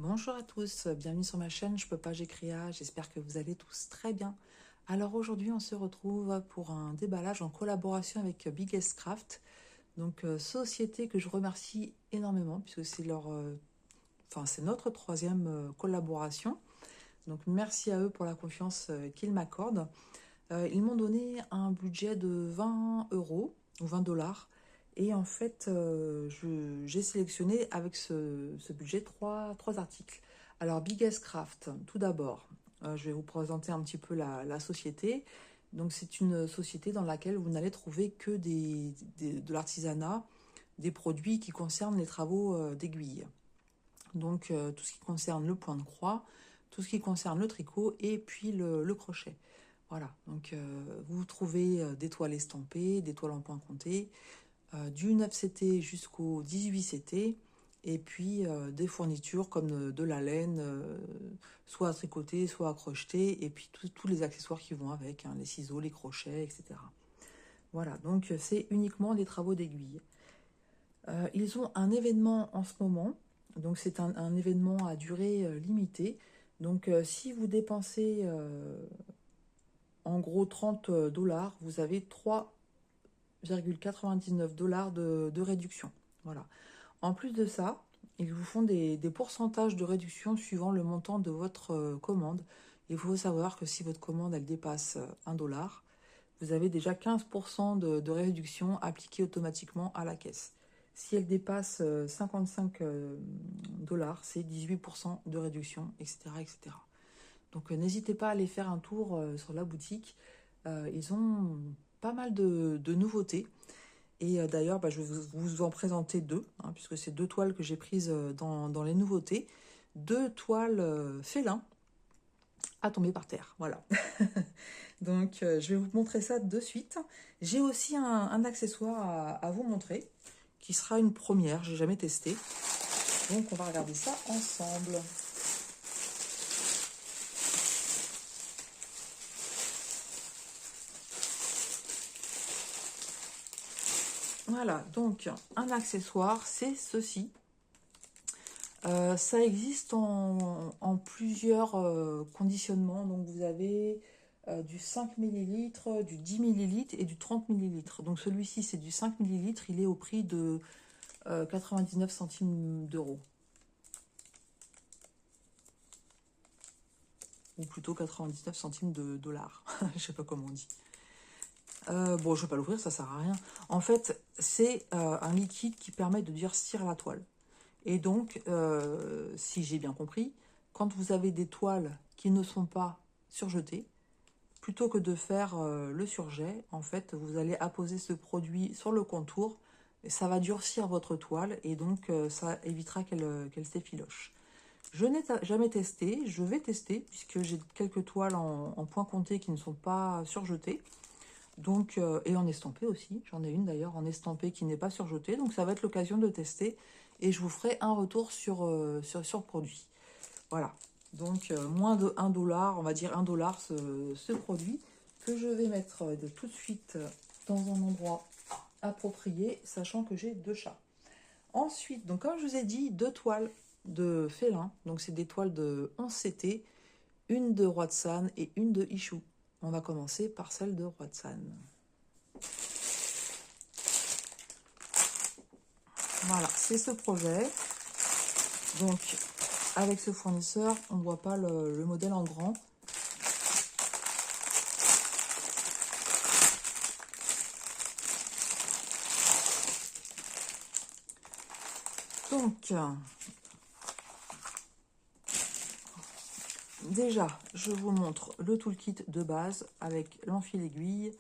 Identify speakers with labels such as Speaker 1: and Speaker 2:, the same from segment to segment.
Speaker 1: Bonjour à tous, bienvenue sur ma chaîne Je peux pas, j'écris à, j'espère que vous allez tous très bien. Alors aujourd'hui on se retrouve pour un déballage en collaboration avec Biggest Craft, donc société que je remercie énormément puisque c'est c'est notre troisième collaboration. Donc merci à eux pour la confiance qu'ils m'accordent. Ils m'ont donné un budget de 20 euros ou 20 dollars. Et en fait, j'ai sélectionné avec ce budget trois articles. Alors, Biggest Craft, tout d'abord, je vais vous présenter un petit peu la société. Donc, c'est une société dans laquelle vous n'allez trouver que de l'artisanat, des produits qui concernent les travaux d'aiguille. Donc, tout ce qui concerne le point de croix, tout ce qui concerne le tricot et puis le crochet. Voilà, donc vous trouvez des toiles estampées, des toiles en point compté, du 9CT jusqu'au 18CT, et puis des fournitures comme de la laine, soit à tricoter, soit à crocheter, et puis tous les accessoires qui vont avec, hein, les ciseaux, les crochets, etc. Voilà, donc c'est uniquement des travaux d'aiguille. Ils ont un événement en ce moment, donc c'est un événement à durée limitée. Donc si vous dépensez en gros 30 dollars, vous avez 3,99 dollars de réduction. Voilà. En plus de ça, ils vous font des pourcentages de réduction suivant le montant de votre commande. Il faut savoir que si votre commande elle dépasse 1 dollar, vous avez déjà 15% de réduction appliquée automatiquement à la caisse. Si elle dépasse 55 dollars, c'est 18% de réduction, etc., etc. Donc n'hésitez pas à aller faire un tour sur la boutique. Ils ont pas mal de nouveautés. Et d'ailleurs, je vais vous en présenter deux, hein, puisque c'est deux toiles que j'ai prises dans les nouveautés. Deux toiles félin à tomber par terre. Voilà. Donc je vais vous montrer ça de suite. J'ai aussi un accessoire à vous montrer, qui sera une première, j'ai jamais testé. Donc on va regarder ça ensemble. Voilà, donc un accessoire, c'est ceci. Ça existe en plusieurs conditionnements. Donc vous avez du 5 millilitres, du 10 millilitres et du 30 millilitres. Donc celui-ci, c'est du 5 millilitres. Il est au prix de 99 centimes d'euros. Ou plutôt 99 centimes de dollars. Je sais pas comment on dit. Bon, je vais pas l'ouvrir, ça sert à rien. En fait, c'est un liquide qui permet de durcir la toile. Et donc, si j'ai bien compris, quand vous avez des toiles qui ne sont pas surjetées, plutôt que de faire le surjet, en fait, vous allez apposer ce produit sur le contour, et ça va durcir votre toile, et donc ça évitera qu'elle s'effiloche. Je n'ai jamais testé, je vais tester, puisque j'ai quelques toiles en point compté qui ne sont pas surjetées. Donc, et en estampé aussi, j'en ai une d'ailleurs en estampé qui n'est pas surjetée, donc ça va être l'occasion de tester et je vous ferai un retour sur le produit. Voilà, donc moins de 1 dollar, on va dire 1 dollar ce produit que je vais mettre tout de suite dans un endroit approprié, sachant que j'ai deux chats. Ensuite, donc comme je vous ai dit, deux toiles de félin, donc c'est des toiles de 11CT, une de Watsan et une de Ishu. On va commencer par celle de Watsan. Voilà, c'est ce projet. Donc, avec ce fournisseur, on ne voit pas le modèle en grand. Donc, déjà, je vous montre le toolkit de base avec l'enfil aiguille,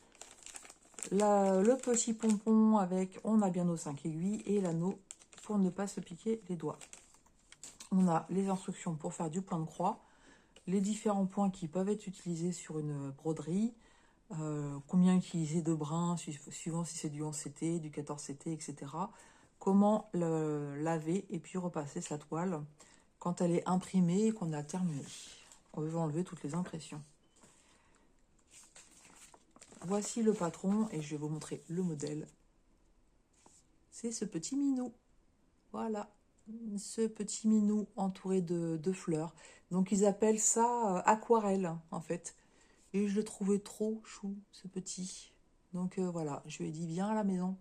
Speaker 1: le petit pompon avec on a bien nos 5 aiguilles et l'anneau pour ne pas se piquer les doigts. On a les instructions pour faire du point de croix, les différents points qui peuvent être utilisés sur une broderie, combien utiliser de brins suivant si c'est du 11CT, du 14CT, etc. Comment le laver et puis repasser sa toile quand elle est imprimée et qu'on a terminé. On veut enlever toutes les impressions. Voici le patron et je vais vous montrer le modèle. C'est ce petit minou. Voilà. ce petit minou entouré de fleurs. Donc ils appellent ça aquarelle en fait. Et je le trouvais trop chou, ce petit. Donc voilà, je lui ai dit viens à la maison.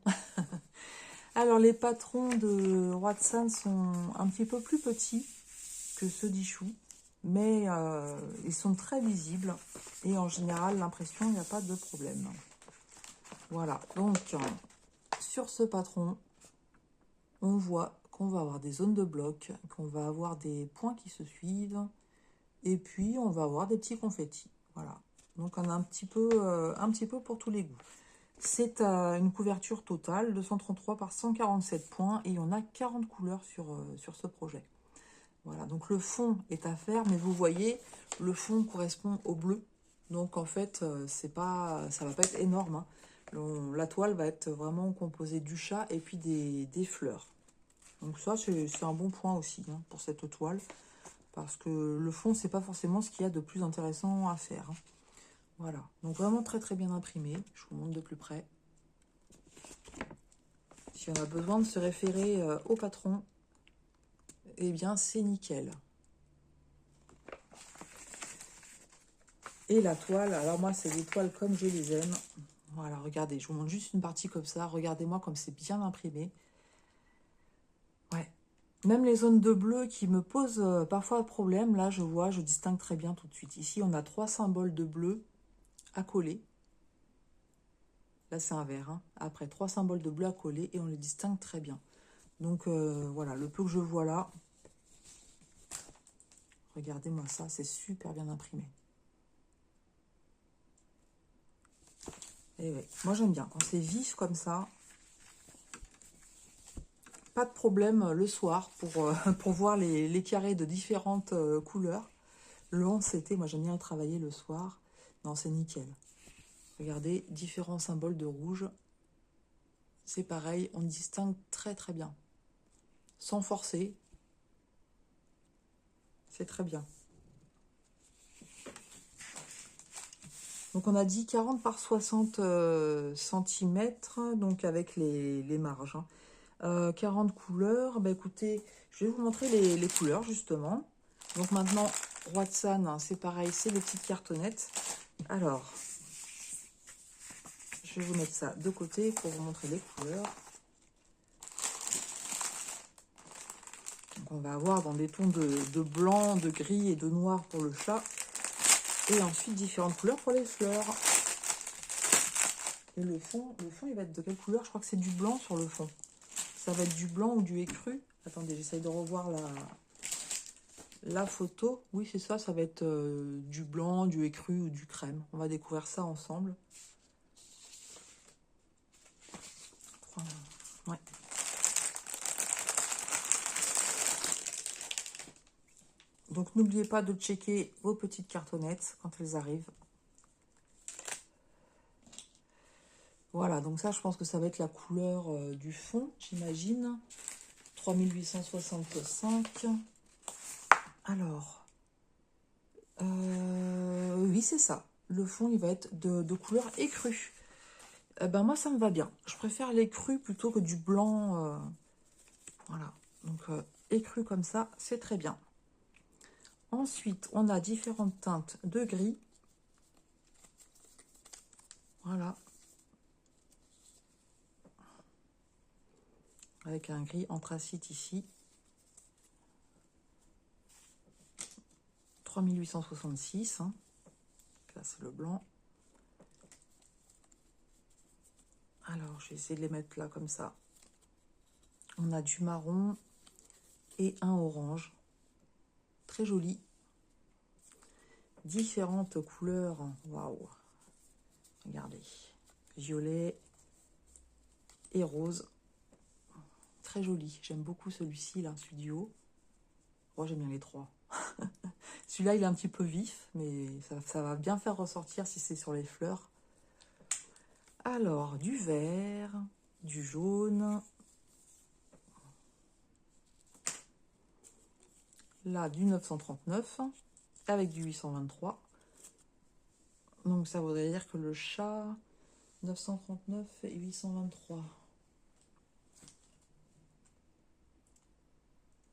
Speaker 1: Alors les patrons de Watson sont un petit peu plus petits que ceux d'Ichou, mais ils sont très visibles et en général l'impression il n'y a pas de problème. Voilà, donc sur ce patron, on voit qu'on va avoir des zones de bloc, qu'on va avoir des points qui se suivent, et puis on va avoir des petits confettis. Voilà, donc on a un petit peu pour tous les goûts. C'est une couverture totale de 133 par 147 points et on a 40 couleurs sur ce projet. Voilà, donc le fond est à faire, mais vous voyez, le fond correspond au bleu. Donc en fait, c'est pas, ça va pas être énorme, hein. La toile va être vraiment composée du chat et puis des fleurs. Donc ça, c'est un bon point aussi hein, pour cette toile. Parce que le fond, c'est pas forcément ce qu'il y a de plus intéressant à faire. Hein. Voilà, donc vraiment très très bien imprimé. Je vous montre de plus près. Si on a besoin de se référer au patron, eh bien c'est nickel. Et la toile, alors moi c'est des toiles comme je les aime. Voilà, regardez, je vous montre juste une partie comme ça. Regardez-moi comme c'est bien imprimé. Ouais, même les zones de bleu qui me posent parfois problème, là je vois, je distingue très bien tout de suite. Ici on a 3 symboles de bleu à coller. Là c'est un vert, hein. Après 3 symboles de bleu à coller et on les distingue très bien. Donc voilà, le peu que je vois là, regardez-moi ça, c'est super bien imprimé. Et ouais, moi j'aime bien, quand c'est vif comme ça, pas de problème le soir pour voir les carrés de différentes couleurs. Le 11 c'était, moi j'aime bien le travailler le soir. Non, c'est nickel. Regardez, différents symboles de rouge. C'est pareil, on distingue très très bien. Sans forcer. C'est très bien. Donc on a dit 40 par 60 cm, donc avec les marges. Hein. 40 couleurs. Bah écoutez, je vais vous montrer les couleurs justement. Donc maintenant, Watson, hein, c'est pareil, c'est les petites cartonnettes. Alors, je vais vous mettre ça de côté pour vous montrer les couleurs. Donc on va avoir dans des tons de blanc, de gris et de noir pour le chat. Et ensuite différentes couleurs pour les fleurs. Et le fond, il va être de quelle couleur? Je crois que c'est du blanc sur le fond. Ça va être du blanc ou du écru. Attendez, j'essaye de revoir la photo. Oui, c'est ça, ça va être du blanc, du écru ou du crème. On va découvrir ça ensemble. Ouais. Donc n'oubliez pas de checker vos petites cartonnettes quand elles arrivent. Voilà, donc ça, je pense que ça va être la couleur du fond, j'imagine. 3865. Alors, oui, c'est ça. Le fond, il va être de couleur écrue. Ben, moi, ça me va bien. Je préfère l'écru plutôt que du blanc. Voilà, donc écru comme ça, c'est très bien. Ensuite, on a différentes teintes de gris. Voilà. Avec un gris anthracite ici. 3866. Hein. Là, c'est le blanc. Alors, je vais essayer de les mettre là comme ça. On a du marron et un orange. Très joli. Différentes couleurs. Waouh. Regardez. Violet et rose. Très joli. J'aime beaucoup celui-ci, là, celui du haut. Moi, j'aime bien les trois. Celui-là, il est un petit peu vif, mais ça va bien faire ressortir si c'est sur les fleurs. Alors, du vert, du jaune. Là, du 939 avec du 823. Donc, ça voudrait dire que le chat, 939 et 823.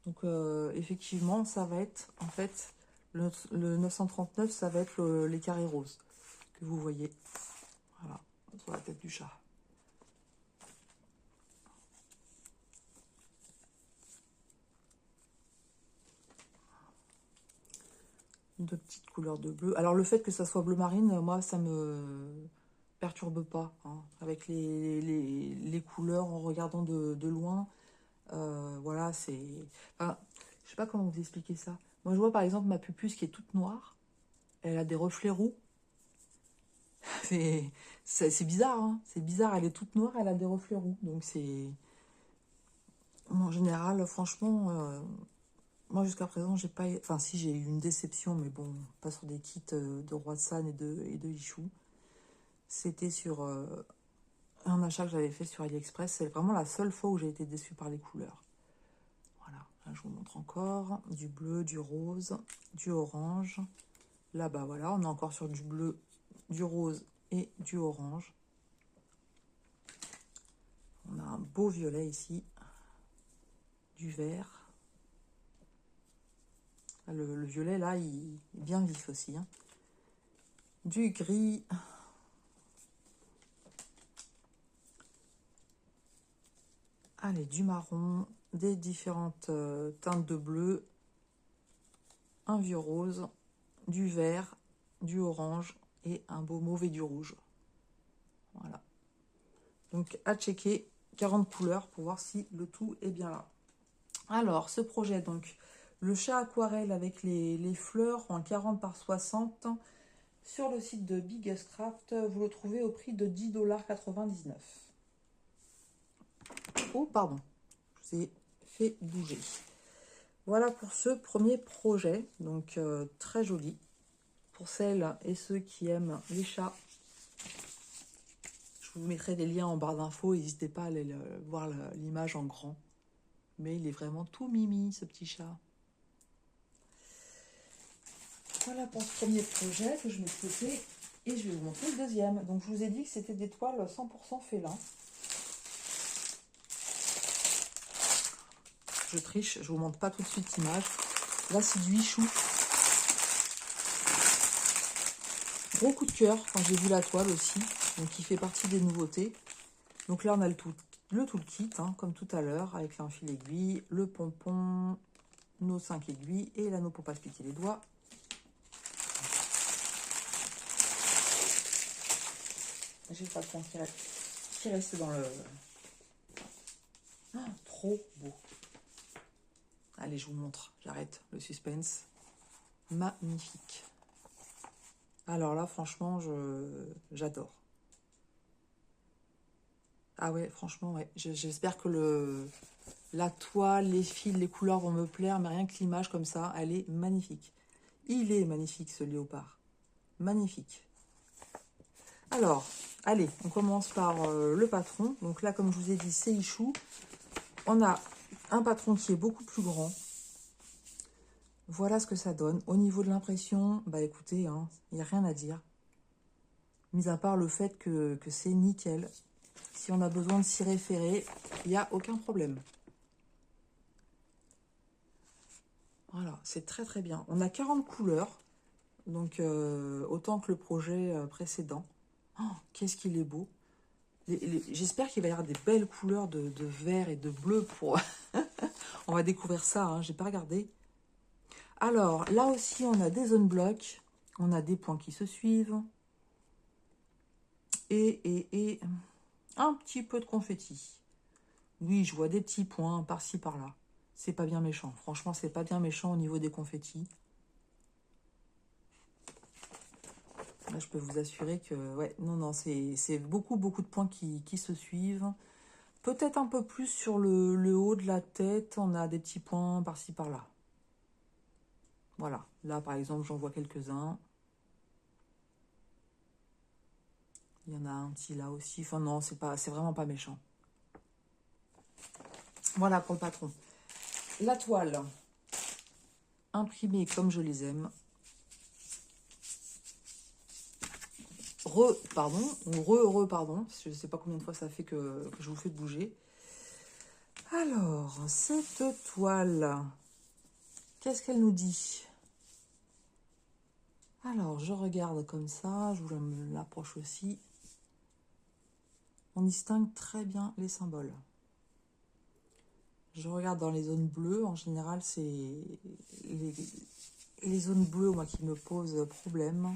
Speaker 1: Donc, effectivement, ça va être, en fait, le 939, ça va être les carrés roses que vous voyez. Voilà, sur la tête du chat. De petites couleurs de bleu. Alors, le fait que ça soit bleu marine, moi, ça me perturbe pas. Hein. Avec les couleurs, en regardant de loin, voilà, c'est... Enfin, je sais pas comment vous expliquer ça. Moi, je vois, par exemple, ma pupuce qui est toute noire. Elle a des reflets roux. C'est bizarre, hein. C'est bizarre, elle est toute noire, elle a des reflets roux. Donc, c'est... En général, franchement... moi, jusqu'à présent, j'ai pas... Enfin, si, j'ai eu une déception, mais bon, pas sur des kits de Roi de San et de Ichou. C'était sur un achat que j'avais fait sur AliExpress. C'est vraiment la seule fois où j'ai été déçue par les couleurs. Voilà, là, je vous montre encore. Du bleu, du rose, du orange. Là-bas, voilà, on est encore sur du bleu, du rose et du orange. On a un beau violet ici. Du vert. Le violet, là, il est bien vif aussi. Hein. Du gris. Allez, du marron. Des différentes teintes de bleu. Un vieux rose. Du vert. Du orange. Et un beau mauve et du rouge. Voilà. Donc, à checker. 40 couleurs pour voir si le tout est bien là. Alors, ce projet, donc, le chat aquarelle avec les fleurs en 40 par 60 sur le site de Biggest Craft, vous le trouvez au prix de 10,99 $. Oh, pardon, je vous ai fait bouger. Voilà pour ce premier projet, donc très joli. Pour celles et ceux qui aiment les chats, je vous mettrai des liens en barre d'infos, n'hésitez pas à aller voir l'image en grand. Mais il est vraiment tout mimi, ce petit chat. Voilà pour ce premier projet que je mets de côté. Et je vais vous montrer le deuxième. Donc, je vous ai dit que c'était des toiles 100% félin. Je triche, je vous montre pas tout de suite l'image. Là, c'est du Ichou. Gros coup de cœur quand j'ai vu la toile aussi. Donc, qui fait partie des nouveautés. Donc là, on a le toolkit, hein, comme tout à l'heure, avec l'enfil aiguille, le pompon, nos 5 aiguilles et l'anneau pour pas se piquer les doigts. J'ai pas le temps qui reste dans le... Ah, trop beau. Allez, je vous montre. J'arrête le suspense. Magnifique. Alors là, franchement, j'adore. Ah ouais, franchement, ouais. J'espère que la toile, les fils, les couleurs vont me plaire, mais rien que l'image comme ça, elle est magnifique. Il est magnifique, ce léopard. Magnifique. Alors, allez, on commence par le patron. Donc là, comme je vous ai dit, c'est Ichou. On a un patron qui est beaucoup plus grand. Voilà ce que ça donne. Au niveau de l'impression, bah écoutez, hein, il n'y a rien à dire. Mis à part le fait que c'est nickel. Si on a besoin de s'y référer, il n'y a aucun problème. Voilà, c'est très très bien. On a 40 couleurs, donc autant que le projet précédent. Oh, qu'est-ce qu'il est beau. J'espère qu'il va y avoir des belles couleurs de vert et de bleu pour... On va découvrir ça, hein, j'ai pas regardé. Alors, là aussi, on a des zones blocs. On a des points qui se suivent. Et un petit peu de confetti. Oui, je vois des petits points par-ci, par-là. C'est pas bien méchant. Franchement, c'est pas bien méchant au niveau des confettis. Là, je peux vous assurer que... Ouais, non, c'est beaucoup de points qui se suivent. Peut-être un peu plus sur le haut de la tête. On a des petits points par-ci, par-là. Voilà. Là, par exemple, j'en vois quelques-uns. Il y en a un petit là aussi. Enfin, non, c'est vraiment pas méchant. Voilà pour le patron. La toile. Imprimée comme je les aime. Pardon. Je ne sais pas combien de fois ça fait que je vous fais bouger. Alors, cette toile, qu'est-ce qu'elle nous dit? Alors, je regarde comme ça, je vous l'approche aussi. On distingue très bien les symboles. Je regarde dans les zones bleues, en général, c'est les zones bleues, moi, qui me posent problème.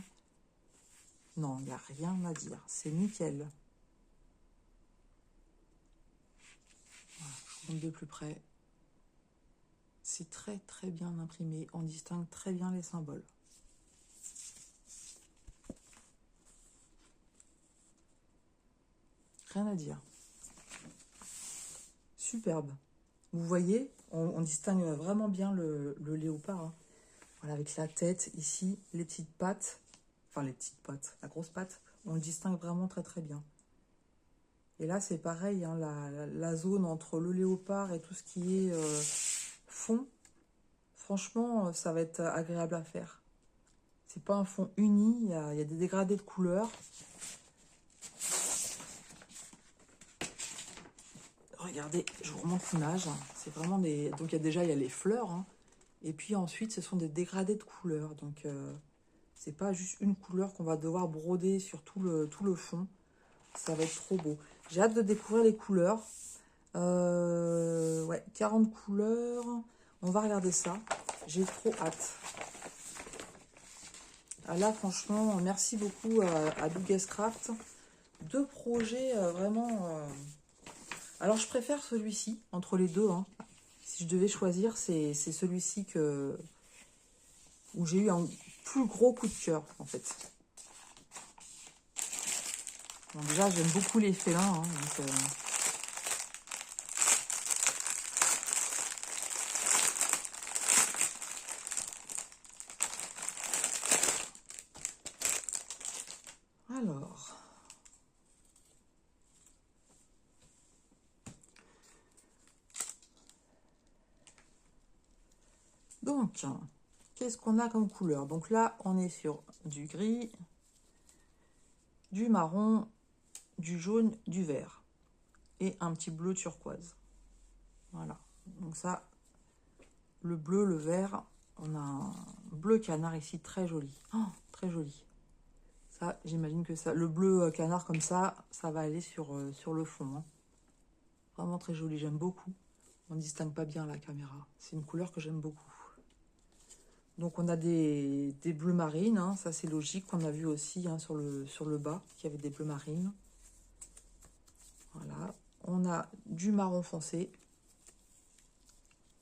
Speaker 1: Non, il n'y a rien à dire, c'est nickel. Voilà, je monte de plus près. C'est très très bien imprimé, on distingue très bien les symboles. Rien à dire. Superbe. Vous voyez, on distingue vraiment bien le léopard. Hein. Voilà, avec la tête ici, les petites pattes, enfin les petites pattes, la grosse patte, on le distingue vraiment très très bien. Et là, c'est pareil, hein, la zone entre le léopard et tout ce qui est fond, franchement, ça va être agréable à faire. C'est pas un fond uni, il y a des dégradés de couleurs. Regardez, je vous remontre l'image. C'est vraiment des... Donc il y a les fleurs. Hein, et puis ensuite, ce sont des dégradés de couleurs. Donc c'est pas juste une couleur qu'on va devoir broder sur tout le fond. Ça va être trop beau. J'ai hâte de découvrir les couleurs. Ouais, 40 couleurs. On va regarder ça. J'ai trop hâte. Ah là, franchement, merci beaucoup à Biggest-Craft. Deux projets vraiment... Alors, je préfère celui-ci, entre les deux. Hein. Si je devais choisir, c'est celui-ci où j'ai eu un plus gros coup de cœur, en fait. Bon, déjà, j'aime beaucoup les félins. Hein, donc, Alors... Donc, qu'est-ce qu'on a comme couleur? Donc là, on est sur du gris, du marron, du jaune, du vert. Et un petit bleu turquoise. Voilà. Donc ça, le bleu, le vert, on a un bleu canard ici, très joli. Oh, très joli. Ça, j'imagine que ça, le bleu canard comme ça va aller sur le fond. Hein. Vraiment très joli, j'aime beaucoup. On ne distingue pas bien la caméra. C'est une couleur que j'aime beaucoup. Donc on a des bleus marines, hein, ça c'est logique. On a vu aussi hein, sur le bas qu'il y avait des bleus marines. Voilà. On a du marron foncé.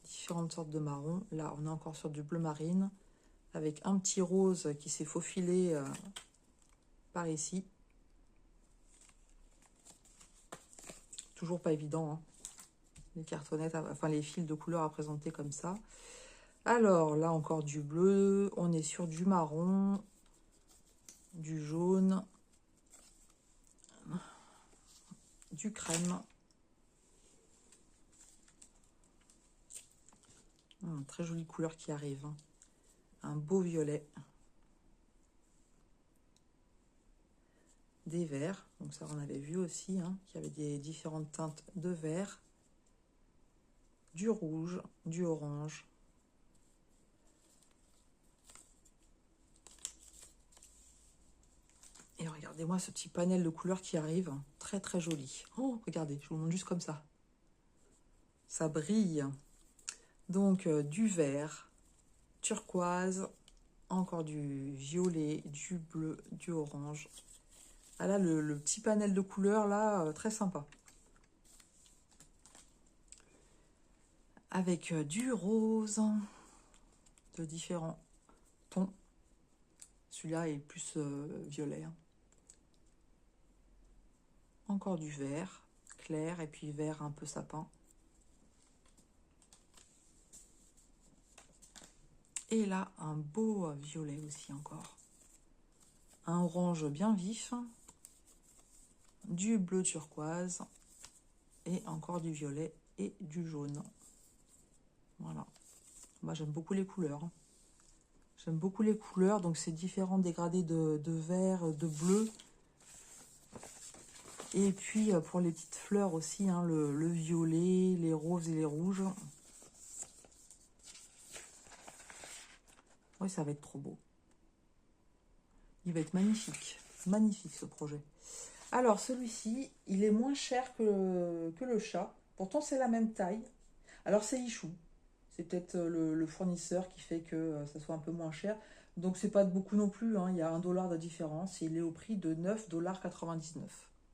Speaker 1: Différentes sortes de marron. Là, on est encore sur du bleu marine. Avec un petit rose qui s'est faufilé par ici. Toujours pas évident. Hein. Les cartonnettes, enfin les fils de couleur à présenter comme ça. Alors, là encore du bleu. On est sur du marron. Du jaune. Du crème. Très jolie couleur qui arrive. Hein. Un beau violet. Des verts. Donc ça, on avait vu aussi hein, qu'il y avait des différentes teintes de vert. Du rouge, du orange. Et regardez-moi ce petit panel de couleurs qui arrive. Très, très joli. Oh, regardez, je vous montre juste comme ça. Ça brille. Donc, du vert, turquoise, encore du violet, du bleu, du orange. Ah là, le petit panel de couleurs, là, très sympa. Avec du rose, de différents tons. Celui-là est plus violet. Hein. Encore du vert clair et puis vert un peu sapin. Et là, un beau violet aussi encore. Un orange bien vif. Du bleu turquoise. Et encore du violet et du jaune. Voilà. Moi, j'aime beaucoup les couleurs. J'aime beaucoup les couleurs. Donc, c'est différents dégradés de vert, de bleu. Et puis pour les petites fleurs aussi, hein, le violet, les roses et les rouges. Oui, ça va être trop beau. Il va être magnifique. Magnifique ce projet. Alors celui-ci, il est moins cher que le chat. Pourtant c'est la même taille. Alors c'est Ichou. C'est peut-être le fournisseur qui fait que ça soit un peu moins cher. Donc c'est pas de beaucoup non plus, hein. Il y a 1 $ de différence. Et il est au prix de 9,99 $.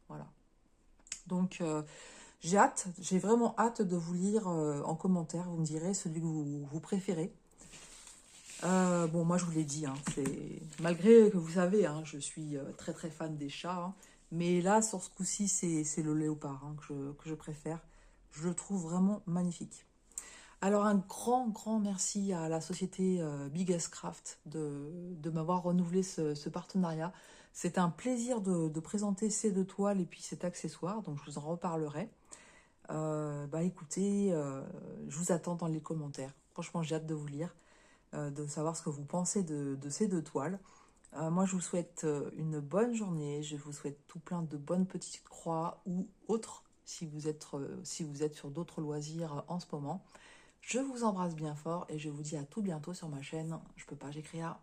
Speaker 1: Voilà. Donc j'ai hâte, j'ai vraiment hâte de vous lire en commentaire. Vous me direz celui que vous préférez. Bon, moi je vous l'ai dit, hein, malgré que vous savez, hein, je suis très très fan des chats, hein, mais là sur ce coup-ci c'est le léopard, hein, que je préfère. Je le trouve vraiment magnifique. Alors un grand merci à la société Biggest Craft de m'avoir renouvelé ce partenariat. C'est un plaisir de présenter ces 2 toiles et puis cet accessoire, donc je vous en reparlerai. Bah écoutez, je vous attends dans les commentaires. Franchement, j'ai hâte de vous lire, de savoir ce que vous pensez de ces 2 toiles. Moi, je vous souhaite une bonne journée. Je vous souhaite tout plein de bonnes petites croix ou autres si vous êtes sur d'autres loisirs en ce moment. Je vous embrasse bien fort et je vous dis à tout bientôt sur ma chaîne Je peux pas, j'écris à